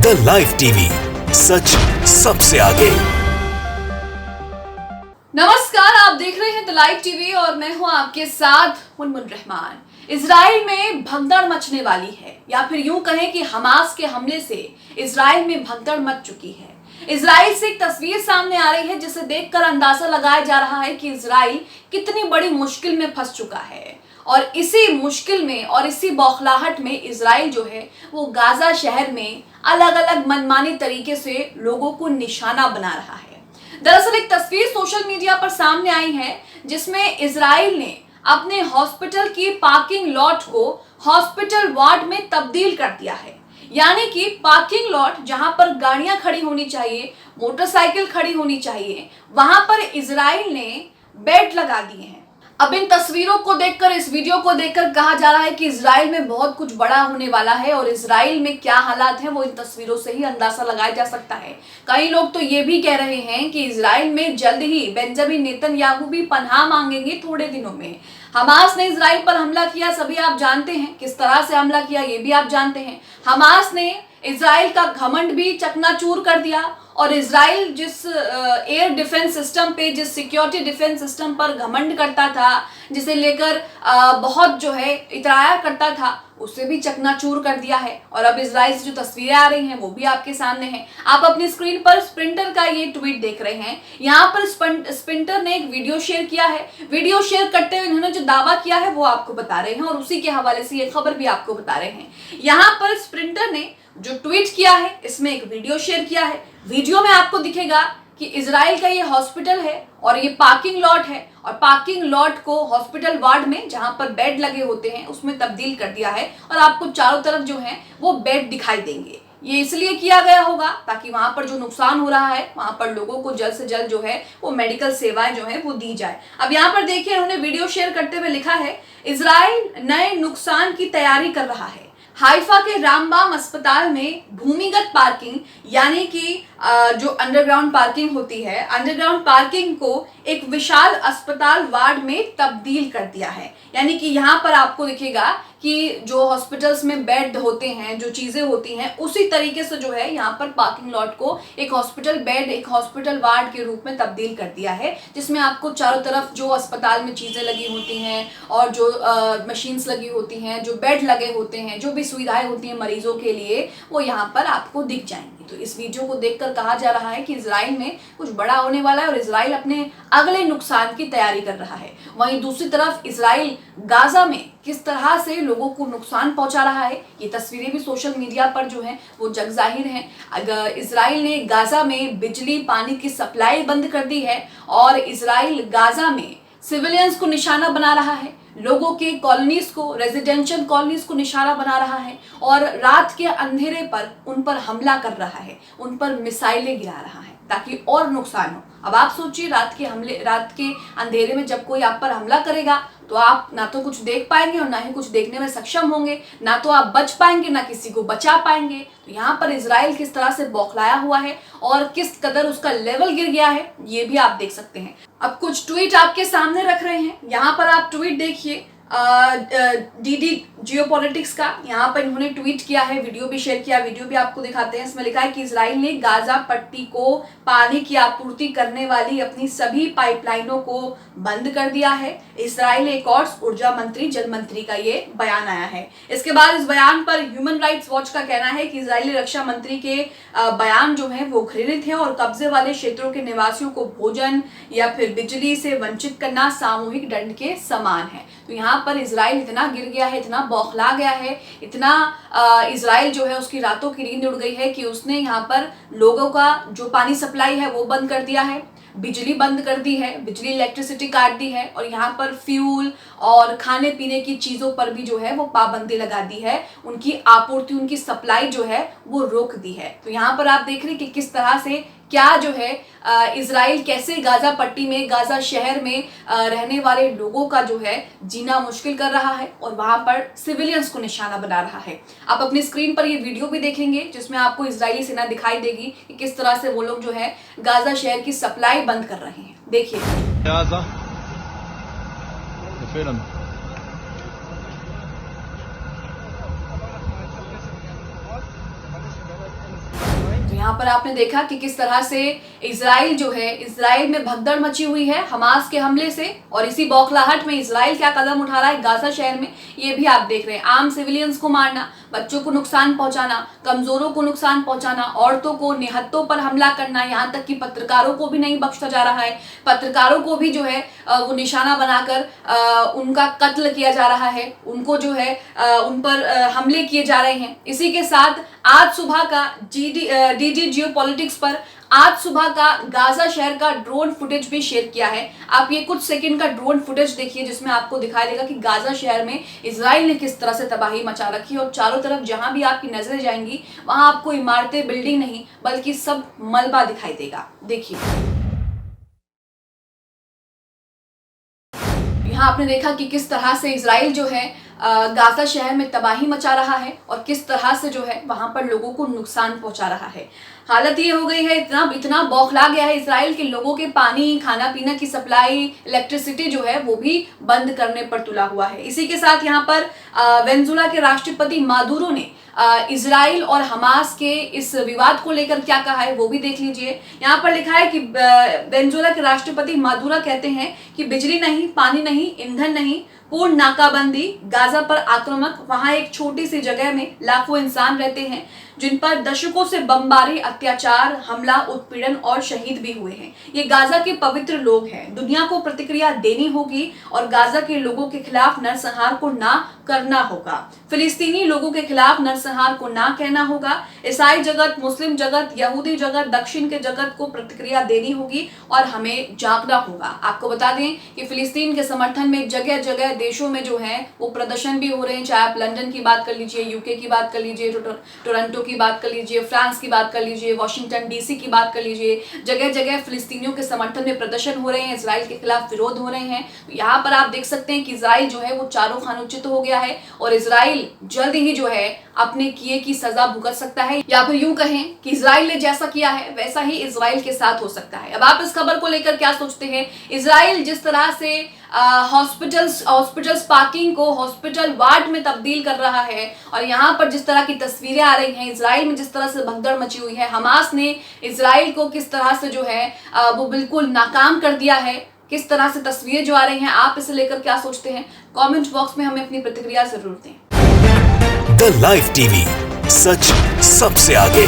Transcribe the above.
The live TV, सच सबसे आगे। नमस्कार, आप देख रहे हैं द लाइव टीवी और मैं हूं आपके साथ मुनमुन रहमान। इजराइल में भगदड़ मचने वाली है, या फिर यूं कहें कि हमास के हमले से इजराइल में भगदड़ मच चुकी है। इजराइल से एक तस्वीर सामने आ रही है जिसे देखकर अंदाजा लगाया जा रहा है कि इजराइल कितनी बड़ी मुश्किल में फंस चुका है। और इसी मुश्किल में और इसी बौखलाहट में इजराइल जो है वो गाजा शहर में अलग अलग मनमाने तरीके से लोगों को निशाना बना रहा है। दरअसल एक तस्वीर सोशल मीडिया पर सामने आई है जिसमें इजराइल ने अपने हॉस्पिटल की पार्किंग लॉट को हॉस्पिटल वार्ड में तब्दील कर दिया है। यानी कि पार्किंग लॉट जहां पर गाड़ियां खड़ी होनी चाहिए, मोटरसाइकिल खड़ी होनी चाहिए, वहां पर इजराइल ने बेड लगा दिए हैं। अब इन तस्वीरों को देखकर, इस वीडियो को देखकर कहा जा रहा है कि इजराइल में बहुत कुछ बड़ा होने वाला है और इजराइल में क्या हालात हैं वो इन तस्वीरों से ही अंदाजा लगाया जा सकता है। कई लोग तो ये भी कह रहे हैं कि इजराइल में जल्द ही बेंजामिन नेतन्याहू भी पनाह मांगेंगे थोड़े दिनों में। हमास ने इजराइल पर हमला किया, सभी आप जानते हैं किस तरह से हमला किया, ये भी आप जानते हैं। हमास ने इजराइल का घमंड भी चकनाचूर कर दिया और इजराइल जिस एयर डिफेंस सिस्टम पे, जिस सिक्योरिटी डिफेंस सिस्टम पर घमंड करता था, जिसे लेकर बहुत जो है इतराया करता था, उसे भी चकनाचूर कर दिया है। और अब इजराइल से जो तस्वीरें आ रही हैं वो भी आपके सामने हैं। आप अपनी स्क्रीन पर स्प्रिंटर का ये ट्वीट देख रहे हैं। यहाँ पर स्प्रिंटर ने एक वीडियो शेयर किया है। वीडियो शेयर करते हुए इन्होंने जो दावा किया है वो आपको बता रहे हैं और उसी के हवाले से ये खबर भी आपको बता रहे हैं। यहाँ पर स्प्रिंटर ने जो ट्वीट किया है इसमें एक वीडियो शेयर किया है। वीडियो में आपको दिखेगा कि इजराइल का ये हॉस्पिटल है और ये पार्किंग लॉट है और पार्किंग लॉट को हॉस्पिटल वार्ड में जहां पर बेड लगे होते हैं उसमें तब्दील कर दिया है और आपको चारों तरफ जो है वो बेड दिखाई देंगे। ये इसलिए किया गया होगा ताकि वहां पर जो नुकसान हो रहा है वहां पर लोगों को जल्द से जल्द जो है वो मेडिकल सेवाएं जो है वो दी जाए। अब यहाँ पर देखिए उन्होंने वीडियो शेयर करते हुए लिखा है, इजराइल नए नुकसान की तैयारी कर रहा है। हाइफा के रामबाम अस्पताल में भूमिगत पार्किंग यानी कि जो अंडरग्राउंड पार्किंग होती है, अंडरग्राउंड पार्किंग को एक विशाल अस्पताल वार्ड में तब्दील कर दिया है। यानी कि यहाँ पर आपको दिखेगा कि जो हॉस्पिटल्स में बेड होते हैं, जो चीजें होती हैं, उसी तरीके से जो है यहाँ पर पार्किंग लॉट को एक हॉस्पिटल बेड, एक हॉस्पिटल वार्ड के रूप में तब्दील कर दिया है, जिसमें आपको चारों तरफ जो अस्पताल में चीजें लगी होती हैं और जो मशीन्स लगी होती हैं, जो बेड लगे होते हैं, जो भी सुविधाएं होती हैं मरीजों के लिए, वो यहाँ पर आपको दिख जाएंगी। तो इस वीडियो को देखकर कहा जा रहा है कि इजराइल में कुछ बड़ा होने वाला है और इजराइल अपने अगले नुकसान की तैयारी कर रहा है। वहीं दूसरी तरफ इजराइल गाजा में किस तरह से लोगों को नुकसान पहुंचा रहा है, ये तस्वीरें भी सोशल मीडिया पर जो है वो जग जाहिर हैं। अगर इजराइल ने गाजा में बिजली पानी की सप्लाई बंद कर दी है और इजराइल गाजा में सिविलियंस को निशाना बना रहा है, लोगों के कॉलोनीज को, रेजिडेंशियल कॉलोनीज को निशाना बना रहा है और रात के अंधेरे पर उन पर हमला कर रहा है, उन पर मिसाइलें गिरा रहा है ताकि और नुकसान हो। अब आप सोचिए, रात के अंधेरे में जब कोई आप पर हमला करेगा तो आप ना तो कुछ देख पाएंगे और ना ही कुछ देखने में सक्षम होंगे, ना तो आप बच पाएंगे ना किसी को बचा पाएंगे। तो यहाँ पर इजराइल किस तरह से बौखलाया हुआ है और किस कदर उसका लेवल गिर गया है ये भी आप देख सकते हैं। अब कुछ ट्वीट आपके सामने रख रहे हैं। यहाँ पर आप ट्वीट देखिए डीडी जियोपॉलिटिक्स का। यहाँ पर इन्होंने ट्वीट किया है, वीडियो भी शेयर किया, वीडियो भी आपको दिखाते हैं। इसमें लिखा है कि इजराइल ने गाजा पट्टी को पानी की आपूर्ति करने वाली अपनी सभी पाइपलाइनों को बंद कर दिया है। इजराइल एक और ऊर्जा मंत्री, जल मंत्री का ये बयान आया है। इसके बाद इस बयान पर ह्यूमन राइट्स वॉच का कहना है कि इजरायली रक्षा मंत्री के बयान जो है वो घृणित है और कब्जे वाले क्षेत्रों के निवासियों को भोजन या फिर बिजली से वंचित करना सामूहिक दंड के समान है। तो यहाँ पर इजराइल इतना गिर गया है, इतना बौखला गया है, इतना इजराइल जो है उसकी रातों की नींद उड़ गई है कि उसने यहाँ पर लोगों का जो पानी सप्लाई है वो बंद कर दिया है, बिजली बंद कर दी है, बिजली इलेक्ट्रिसिटी काट दी है और यहाँ पर फ्यूल और खाने पीने की चीज़ों पर भी जो है वो पाबंदी लगा दी है, उनकी आपूर्ति, उनकी सप्लाई जो है वो रोक दी है। तो यहाँ पर आप देख रहे हैं कि किस तरह से क्या जो है इजराइल कैसे गाजा पट्टी में, गाजा शहर में रहने वाले लोगों का जो है जीना मुश्किल कर रहा है और वहां पर सिविलियंस को निशाना बना रहा है। आप अपनी स्क्रीन पर ये वीडियो भी देखेंगे जिसमें आपको इजरायली सेना दिखाई देगी कि किस तरह से वो लोग जो है गाजा शहर की सप्लाई बंद कर रहे हैं। देखिए यहाँ पर आपने देखा कि किस तरह से इजराइल जो है, इजराइल में भगदड़ मची हुई है हमास के हमले से, और इसी बौखलाहट में इजराइल क्या कदम उठा रहा है गाजा शहर में, ये भी आप देख रहे हैं। आम सिविलियंस को मारना, बच्चों को नुकसान पहुंचाना, कमजोरों को नुकसान पहुंचाना, औरतों को, निहत्तों पर हमला करना, यहाँ तक कि पत्रकारों को भी नहीं बख्शा जा रहा है। पत्रकारों को भी जो है वो निशाना बनाकर उनका कत्ल किया जा रहा है, उनको जो है उन पर हमले किए जा रहे हैं। इसी के साथ आज सुबह का डीडी जियोपॉलिटिक्स पर आज सुबह का गाजा शहर का ड्रोन फुटेज भी शेयर किया है। आप ये कुछ सेकंड का ड्रोन फुटेज देखिए, जिसमें आपको दिखाई देगा कि गाजा शहर में इजराइल ने किस तरह से तबाही मचा रखी है, और चारों तरफ जहां भी आपकी नजरें जाएंगी वहां आपको इमारतें, बिल्डिंग नहीं बल्कि सब मलबा दिखाई देगा। देखिए, यहाँ आपने देखा कि किस तरह से इजराइल जो है गाजा शहर में तबाही मचा रहा है और किस तरह से जो है वहां पर लोगों को नुकसान पहुंचा रहा है। हालत ये हो गई है, इतना बौखला गया है इजराइल के लोगों के पानी, खाना पीना की सप्लाई, इलेक्ट्रिसिटी जो है वो भी बंद करने पर तुला हुआ है। इसी के साथ यहाँ पर वेनेजुएला के राष्ट्रपति मादुरो ने इजराइल और हमास के इस विवाद को लेकर क्या कहा है वो भी देख लीजिए। यहाँ पर लिखा है कि वेनेजुएला के राष्ट्रपति मादुरो कहते हैं कि बिजली नहीं, पानी नहीं, ईंधन नहीं, पूर्ण नाकाबंदी, गाजा पर आक्रामक। वहां एक छोटी सी जगह में लाखों इंसान रहते हैं जिन पर दशकों से बमबारी, अत्याचार, हमला, उत्पीड़न और शहीद भी हुए हैं। ये गाजा के पवित्र लोग हैं। दुनिया को प्रतिक्रिया देनी होगी और गाजा के लोगों के खिलाफ नरसंहार को ना करना होगा। फिलिस्तीनी लोगों के खिलाफ नरसंहार को ना कहना होगा। ईसाई जगत, मुस्लिम जगत, यहूदी जगत, दक्षिण के जगत को प्रतिक्रिया देनी होगी और हमें जागना होगा। आपको बता दें कि फिलिस्तीन के समर्थन में जगह जगह देशों में जो है वो प्रदर्शन भी हो रहे हैं। चाहे आप लंदन की बात कर लीजिए, यूके की बात कर लीजिए, टोरंटो की बात कर लीजिए, फ्रांस की बात कर लीजिए, वॉशिंगटन डीसी की बात कर लीजिए, जगह जगह फिलिस्तीनियों के समर्थन में प्रदर्शन हो रहे हैं, इजराइल के खिलाफ विरोध हो रहे हैं। तो यहाँ पर आप देख सकते हैं कि इजराइल जो है वो चारों खानोचित हो गया है और इजराइल जल्द ही जो है अपने किए की सजा भुगत सकता है, या फिर यूं कहें कि इजराइल ने जैसा किया है वैसा ही इजराइल के साथ हो सकता है। अब आप इस खबर को लेकर क्या सोचते हैं? इजराइल जिस तरह से हॉस्पिटल्स पार्किंग को हॉस्पिटल वार्ड में तब्दील कर रहा है, और यहाँ पर जिस तरह की तस्वीरें आ रही हैं, इजराइल में जिस तरह से भगदड़ मची हुई है, हमास ने इजराइल को किस तरह से जो है वो बिल्कुल नाकाम कर दिया है, किस तरह से तस्वीरें जो आ रही हैं, आप इसे लेकर क्या सोचते हैं? कमेंट बॉक्स में हमें अपनी प्रतिक्रिया जरूर दें। द लाइव टीवी, सच सबसे आगे।